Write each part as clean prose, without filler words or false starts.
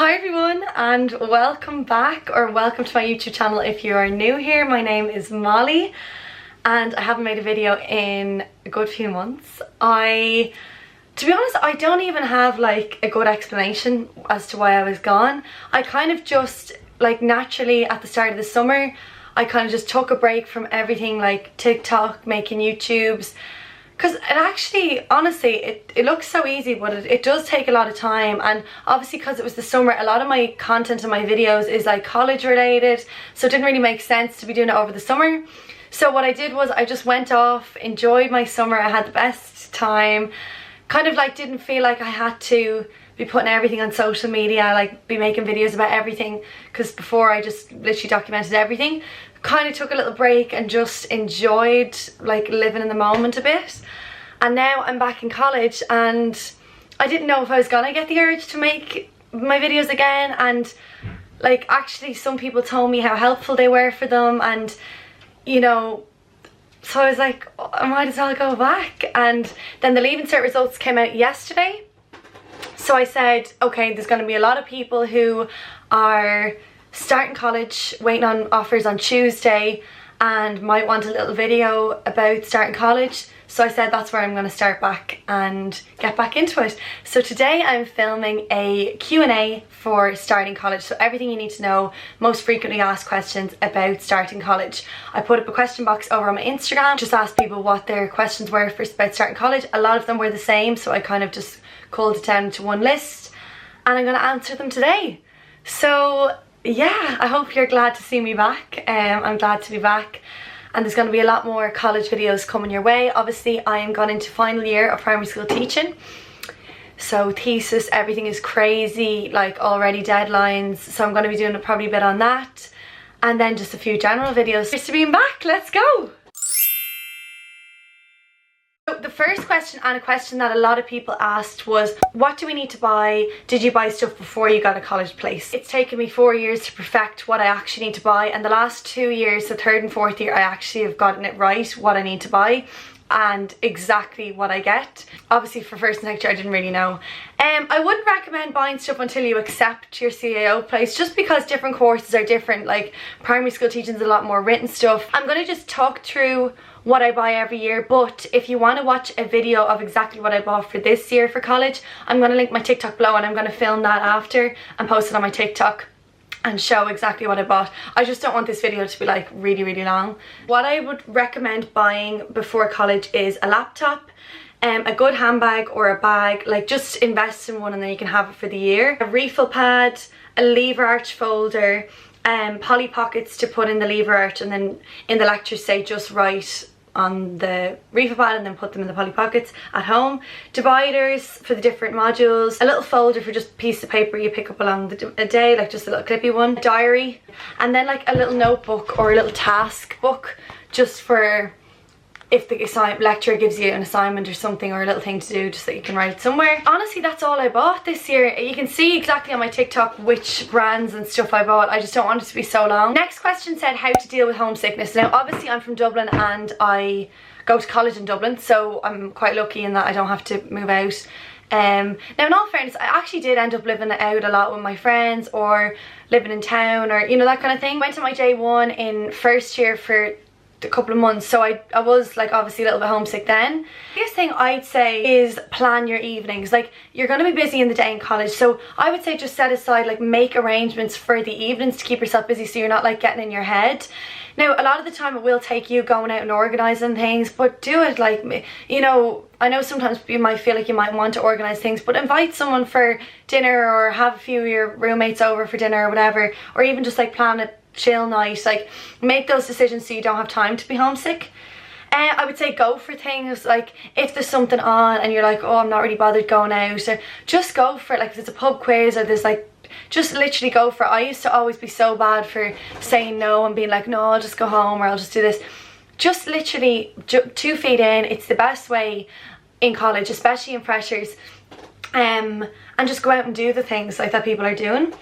Hi everyone and welcome back, or welcome to my YouTube channel if you are new here. My name is Molly and I haven't made a video in a good few months. To be honest, I don't even have like a good explanation as to why I was gone. I kind of just like naturally at the start of the summer I kind of just took a break from everything like TikTok, making YouTubes. Because it actually, honestly, it looks so easy, but it does take a lot of time. And obviously because it was the summer, a lot of my content and my videos is like college related, so it didn't really make sense to be doing it over the summer. So what I did was I just went off, enjoyed my summer, I had the best time, kind of like didn't feel like I had to be putting everything on social media, like be making videos about everything, because before I just literally documented everything. Kind of took a little break and just enjoyed like living in the moment a bit. And now I'm back in college and I didn't know if I was gonna get the urge to make my videos again, and like actually some people told me how helpful they were for them, and you know, so I was like, oh, I might as well go back. And then the Leaving Cert results came out yesterday, so I said, okay, there's going to be a lot of people who are starting college, waiting on offers on Tuesday, and might want a little video about starting college. So I said that's where I'm going to start back and get back into it. So today I'm filming a Q&A for starting college. So everything you need to know, most frequently asked questions about starting college. I put up a question box over on my Instagram, just asked people what their questions were about starting college. A lot of them were the same, so I kind of just culled it down to one list and I'm going to answer them today. So yeah, I hope you're glad to see me back. I'm glad to be back, and there's going to be a lot more college videos coming your way. Obviously I am going into final year of primary school teaching, so thesis, everything is crazy, like already deadlines, so I'm going to be doing probably a bit on that, and then just a few general videos. Just to being back, let's go. So the first question, and a question that a lot of people asked, was what do we need to buy? Did you buy stuff before you got a college place? It's taken me 4 years to perfect what I actually need to buy, and the last 2 years, so third and fourth year, I actually have gotten it right, what I need to buy and exactly what I get. Obviously for first and second year I didn't really know. I wouldn't recommend buying stuff until you accept your CAO place, just because different courses are different. Like primary school teaching is a lot more written stuff. I'm going to just talk through what I buy every year, but if you want to watch a video of exactly what I bought for this year for college, I'm going to link my TikTok below, and I'm going to film that after and post it on my TikTok and show exactly what I bought. I just don't want this video to be like really long. What I would recommend buying before college is a laptop, a good handbag or a bag, like just invest in one and then you can have it for the year. A refill pad, a lever arch folder, poly pockets to put in the lever arch, and then in the lectures say just write on the refill pad and then put them in the poly pockets at home. Dividers for the different modules, a little folder for just a piece of paper you pick up along a day, like just a little clippy one, a diary, and then like a little notebook or a little task book just for if the lecturer gives you an assignment or something, or a little thing to do just so you can write it somewhere. Honestly, that's all I bought this year. You can see exactly on my TikTok which brands and stuff I bought. I just don't want it to be so long. Next question said how to deal with homesickness. Now obviously I'm from Dublin and I go to college in Dublin, so I'm quite lucky in that I don't have to move out. Now in all fairness, I actually did end up living out a lot with my friends, or living in town, or you know, that kind of thing. Went to my J1 in first year for a couple of months, so I was like obviously a little bit homesick then. The biggest thing I'd say is plan your evenings. Like you're going to be busy in the day in college, so I would say just set aside, like make arrangements for the evenings to keep yourself busy so you're not like getting in your head. Now a lot of the time it will take you going out and organising things, but do it like, you know, I know sometimes you might feel like you might want to organise things, but invite someone for dinner, or have a few of your roommates over for dinner or whatever, or even just like plan a chill night. Like make those decisions so you don't have time to be homesick. I would say go for things, like if there's something on and you're like, oh, I'm not really bothered going out, or just go for it. Like if there's a pub quiz or there's like, just literally go for it. I used to always be so bad for saying no and being like, no, I'll just go home, or I'll just do this. Just literally 2 feet in. It's the best way in college, especially in freshers, and just go out and do the things like that people are doing.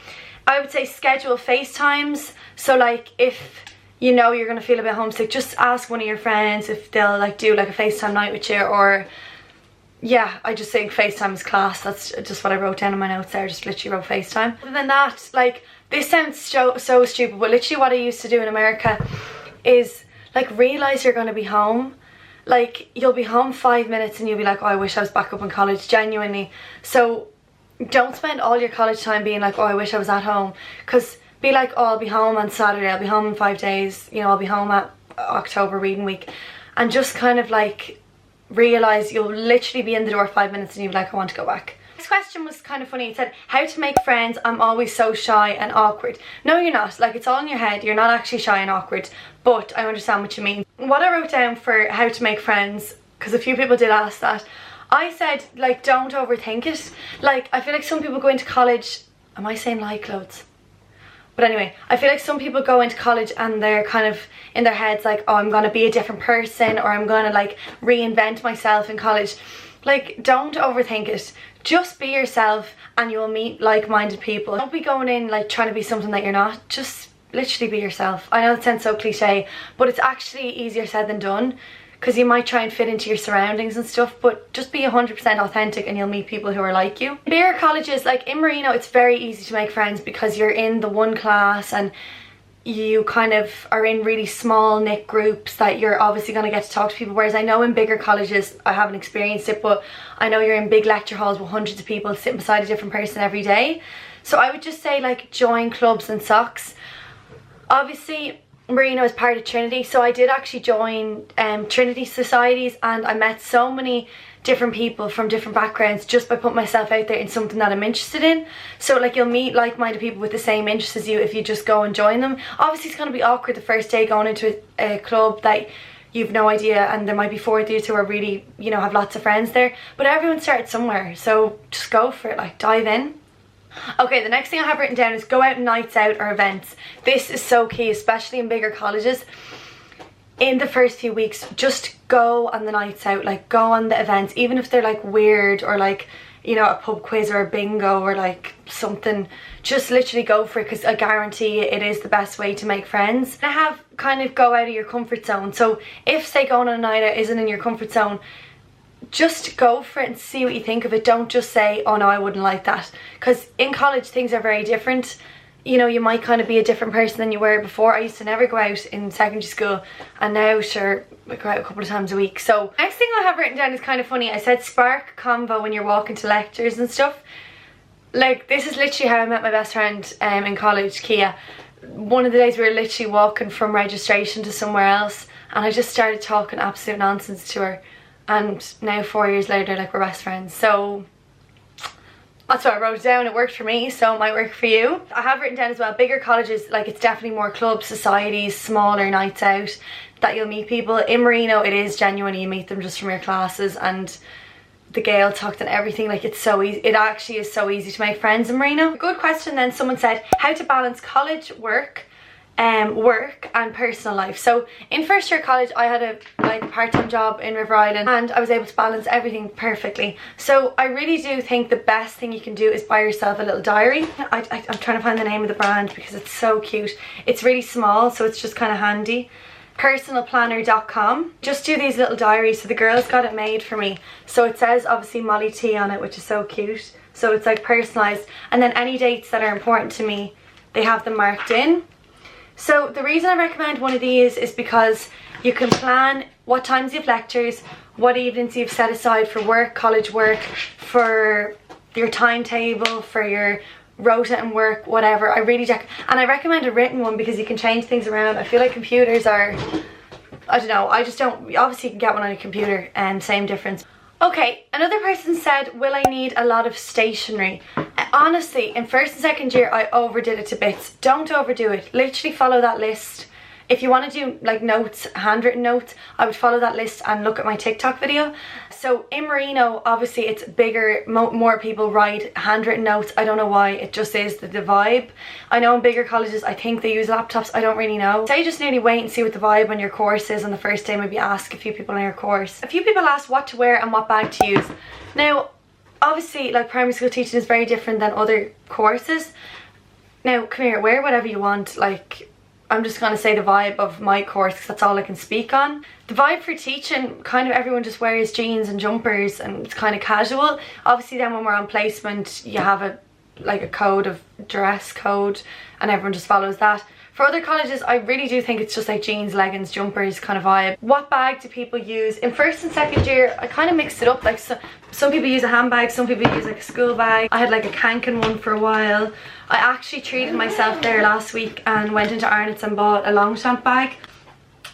I would say schedule FaceTimes. So like if you know you're gonna feel a bit homesick, just ask one of your friends if they'll like do like a FaceTime night with you, or yeah, I just think FaceTime is class. That's just what I wrote down in my notes there. Just literally wrote FaceTime. Other than that, like, this sounds so stupid, but literally what I used to do in America is like realise you're going to be home. Like, you'll be home 5 minutes and you'll be like, oh, I wish I was back up in college, genuinely. So don't spend all your college time being like, oh, I wish I was at home. Because be like, oh, I'll be home on Saturday, I'll be home in 5 days, you know, I'll be home at October reading week. And just kind of like realise you'll literally be in the door 5 minutes and you'll be like, I want to go back. This question was kind of funny. It said, how to make friends, I'm always so shy and awkward. No, you're not. Like, it's all in your head. You're not actually shy and awkward, but I understand what you mean. What I wrote down for how to make friends, because a few people did ask that, I said, like, don't overthink it. Like, I feel like some people go into college, am I saying like loads? But anyway, I feel like some people go into college and they're kind of in their heads like, oh, I'm going to be a different person, or I'm going to like reinvent myself in college. Like, don't overthink it. Just be yourself and you'll meet like-minded people. Don't be going in like trying to be something that you're not. Just literally be yourself. I know it sounds so cliche, but it's actually easier said than done, because you might try and fit into your surroundings and stuff, but just be 100% authentic and you'll meet people who are like you. Bigger colleges, like in Marino, it's very easy to make friends because you're in the one class and you kind of are in really small knit groups that you're obviously going to get to talk to people. Whereas I know in bigger colleges, I haven't experienced it, but I know you're in big lecture halls with hundreds of people sitting beside a different person every day. So I would just say, like, join clubs and socks. Obviously Marino is part of Trinity, so I did actually join Trinity societies, and I met so many different people from different backgrounds just by putting myself out there in something that I'm interested in. So like, you'll meet like-minded people with the same interests as you if you just go and join them. Obviously it's going to be awkward the first day going into a club that you've no idea, and there might be 4 of you who are really, you know, have lots of friends there, but everyone starts somewhere, so just go for it, like, dive in. Okay, the next thing I have written down is go out on nights out or events. This is so key, especially in bigger colleges. In the first few weeks, just go on the nights out, like go on the events, even if they're like weird or like, you know, a pub quiz or a bingo or like something. Just literally go for it, because I guarantee it is the best way to make friends. I have kind of go out of your comfort zone. So if, say, going on a night out isn't in your comfort zone, just go for it and see what you think of it. Don't just say, oh no, I wouldn't like that, because in college things are very different. You know, you might kind of be a different person than you were before. I used to never go out in secondary school, and now sure, I go out a couple of times a week. So next thing I have written down is kind of funny. I said spark convo when you're walking to lectures and stuff. Like, this is literally how I met my best friend in college, Kia. One of the days we were literally walking from registration to somewhere else, and I just started talking absolute nonsense to her, and now 4 years later, like, we're best friends. So that's what I wrote down. It worked for me, so it might work for you. I have written down as well, bigger colleges, like, it's definitely more clubs, societies, smaller nights out that you'll meet people. In Marino, it is genuinely, you meet them just from your classes, and the Gael talked and everything. Like, it's so easy. It actually is so easy to make friends in Marino. Good question then. Someone said, how to balance college, work and personal life. So in first year college, I had a part-time job in River Island, and I was able to balance everything perfectly. So I really do think the best thing you can do is buy yourself a little diary. I'm trying to find the name of the brand because it's so cute. It's really small, so it's just kind of handy. Personalplanner.com. Just do these little diaries. So the girls got it made for me. So it says obviously Molly T on it, which is so cute. So it's like personalized, and then any dates that are important to me, they have them marked in. So the reason I recommend one of these is because you can plan what times you have lectures, what evenings you've set aside for work, college work, for your timetable, for your rota and work, whatever. I really and I recommend a written one because you can change things around. I feel like computers are, I don't know, I just don't, obviously you can get one on your computer and same difference. Okay, another person said, will I need a lot of stationery? Honestly, in first and second year, I overdid it to bits. Don't overdo it. Literally follow that list. If you want to do like notes, handwritten notes, I would follow that list and look at my TikTok video. So in Marino, obviously it's bigger, more people write handwritten notes. I don't know why, it just is the vibe. I know in bigger colleges, I think they use laptops, I don't really know. So you just nearly wait and see what the vibe on your course is on the first day, maybe ask a few people on your course. A few people asked what to wear and what bag to use. Now, obviously, like, primary school teaching is very different than other courses. Now, come here, wear whatever you want, like, I'm just going to say the vibe of my course because that's all I can speak on. The vibe for teaching, kind of everyone just wears jeans and jumpers and it's kind of casual. Obviously then when we're on placement you have a code of dress code and everyone just follows that. For other colleges, I really do think it's just like jeans, leggings, jumpers kind of vibe. What bag do people use? In first and second year, I kind of mixed it up. Like some people use a handbag, some people use like a school bag. I had like a Kanken one for a while. I actually treated myself there last week and went into Arnott's and bought a Longchamp bag.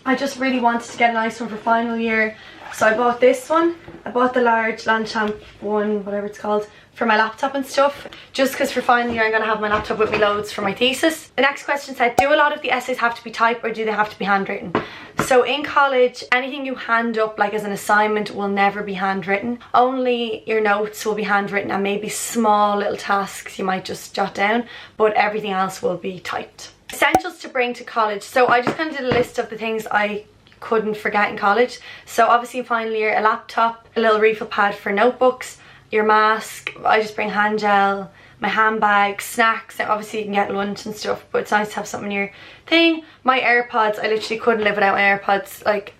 I just really wanted to get a nice one for final year. So I bought this one. I bought the large Longchamp one, whatever it's called, for my laptop and stuff, just because for final year I'm going to have my laptop with me loads for my thesis. The next question said, do a lot of the essays have to be typed or do they have to be handwritten? So in college, anything you hand up like as an assignment will never be handwritten. Only your notes will be handwritten and maybe small little tasks you might just jot down, but everything else will be typed. Essentials to bring to college. So I just kind of did a list of the things I couldn't forget in college. So obviously in final year, a laptop, a little refill pad for notebooks, your mask. I just bring hand gel, my handbag, snacks. Now obviously you can get lunch and stuff, but it's nice to have something in your thing. My AirPods, I literally couldn't live without my AirPods. Like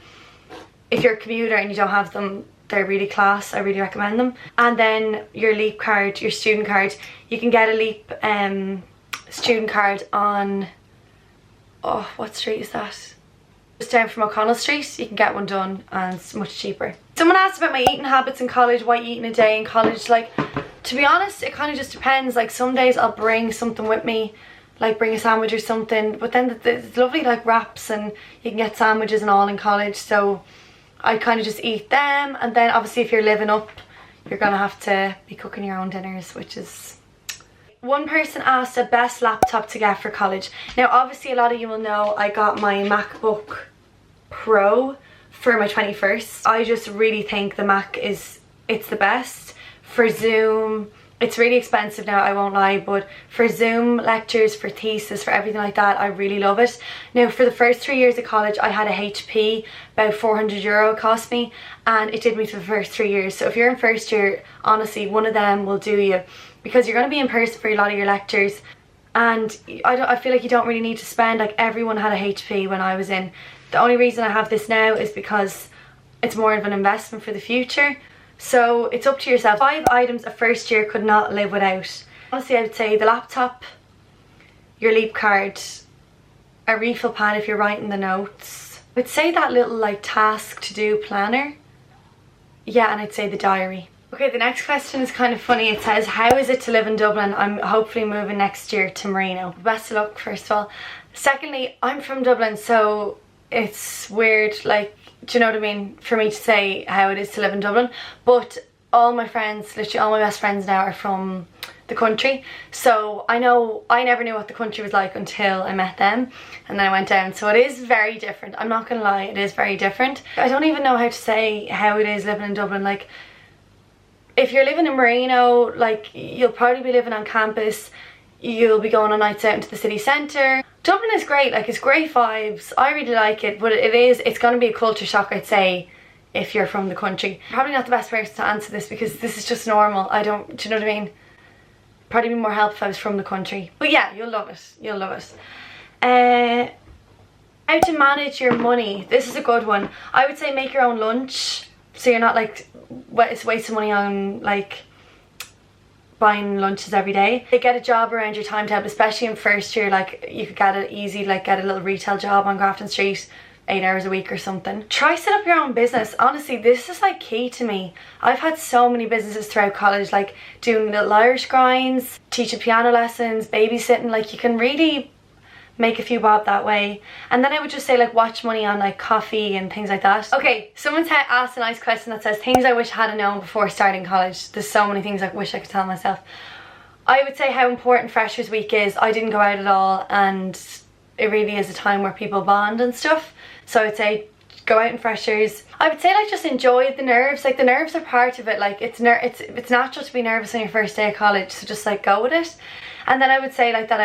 if you're a commuter and you don't have them, they're really class. I really recommend them. And then your LEAP card, your student card. You can get a LEAP student card on, oh, what street is that? Just down from O'Connell Street. You can get one done and it's much cheaper. Someone asked about my eating habits in college, what you eat in a day in college. Like, to be honest, it kind of just depends. Like some days I'll bring something with me, like bring a sandwich or something, but then there's lovely like wraps and you can get sandwiches and all in college, so I kind of just eat them. And then obviously if you're living up, you're gonna have to be cooking your own dinners, which is... One person asked a best laptop to get for college. Now obviously a lot of you will know I got my MacBook Pro for my 21st. I just really think the Mac it's the best. For Zoom, it's really expensive now, I won't lie, but for Zoom lectures, for thesis, for everything like that, I really love it. Now for the first 3 years of college I had a HP, about €400 it cost me, and it did me for the first 3 years. So if you're in first year, honestly one of them will do you, because you're going to be in person for a lot of your lectures, and I feel like you don't really need to spend, like everyone had a HP when I was in. The only reason I have this now is because it's more of an investment for the future. So it's up to yourself. 5 items a first year could not live without. Honestly, I would say the laptop, your LEAP card, a refill pad if you're writing the notes. I would say that little like task to do planner. Yeah, and I'd say the diary. Okay, the next question is kind of funny. It says, how is it to live in Dublin? I'm hopefully moving next year to Marino. Best of luck, first of all. Secondly, I'm from Dublin, so it's weird, like, do you know what I mean, for me to say how it is to live in Dublin. But all my friends, literally all my best friends now are from the country, so I know I never knew what the country was like until I met them, and then I went down. So it is very different, I'm not gonna lie, it is very different. I don't even know how to say how it is living in Dublin. Like, if you're living in Marino, like, you'll probably be living on campus, you'll be going on nights out into the city centre. Dublin is great, like it's great vibes, I really like it, but it's going to be a culture shock, I'd say, if you're from the country. Probably not the best person to answer this because this is just normal. Do you know what I mean? Probably be more helpful if I was from the country. But yeah, you'll love it, you'll love it. How to manage your money. This is a good one. I would say make your own lunch, so you're not like wasting money on like buying lunches every day. They get a job around your timetable, especially in first year. Like you could get it easy, like get a little retail job on Grafton Street, 8 hours a week or something. Try set up your own business. Honestly, this is like key to me. I've had so many businesses throughout college, like doing little Irish grinds, teaching piano lessons, babysitting. Like you can really make a few bob that way. And then I would just say like watch money on like coffee and things like that. Okay, someone's asked a nice question that says things I wish I had known before starting college. There's so many things I wish I could tell myself. I would say how important Freshers Week is. I didn't go out at all, and it really is a time where people bond and stuff. So I would say go out in Freshers. I would say like just enjoy the nerves. Like the nerves are part of it. Like it's natural to be nervous on your first day of college, so just like go with it. And then I would say like that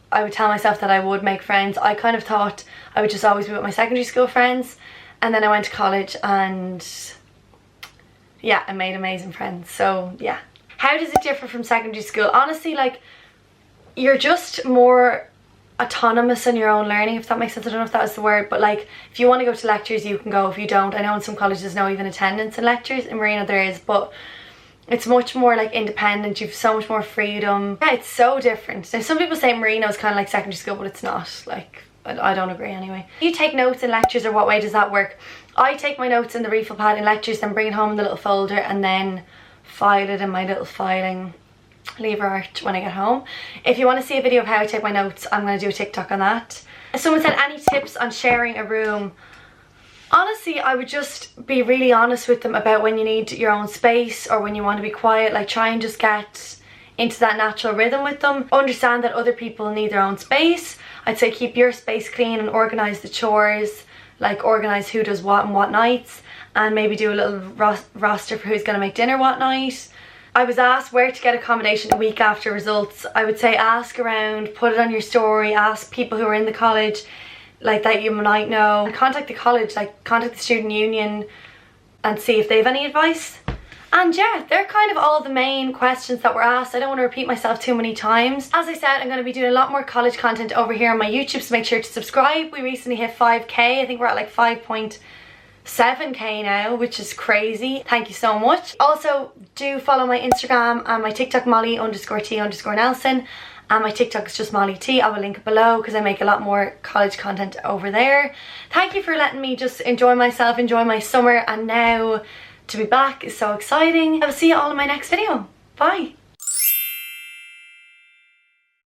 I would tell myself that I would make friends. I kind of thought I would just always be with my secondary school friends, and then I went to college and yeah, I made amazing friends. So yeah. How does it differ from secondary school? Honestly, like you're just more autonomous in your own learning, if that makes sense. I don't know if that was the word, but like if you want to go to lectures you can go. If you don't, I know in some colleges there's no even attendance in lectures. In Marino there is, but it's much more like independent. You've so much more freedom. Yeah, it's so different. Now some people say Marino is kind of like secondary school, but it's not. Like I don't agree anyway. You take notes in lectures, or what way does that work? I take my notes in the refill pad in lectures, then bring it home in the little folder and then file it in my little filing lever art when I get home. If you want to see a video of how I take my notes, I'm going to do a TikTok on that. Someone said any tips on sharing a room. Honestly, I would just be really honest with them about when you need your own space or when you want to be quiet. Like try and just get into that natural rhythm with them. Understand that other people need their own space. I'd say keep your space clean and organise the chores, like organise who does what and what nights, and maybe do a little roster for who's going to make dinner what night. I was asked where to get accommodation a week after results. I would say ask around, put it on your story, ask people who are in the college like that you might know, and contact the college, like contact the student union and see if they have any advice. And yeah, they're kind of all the main questions that were asked. I don't want to repeat myself too many times. As I said, I'm going to be doing a lot more college content over here on my YouTube, so make sure to subscribe. We recently hit 5k. I think we're at like 5.7k now, which is crazy. Thank you so much. Also, do follow my Instagram and my TikTok, Molly_T_Nelson. And my TikTok is just Molly T. I will link it below because I make a lot more college content over there. Thank you for letting me just enjoy myself, enjoy my summer, and now to be back is so exciting. I will see you all in my next video. Bye.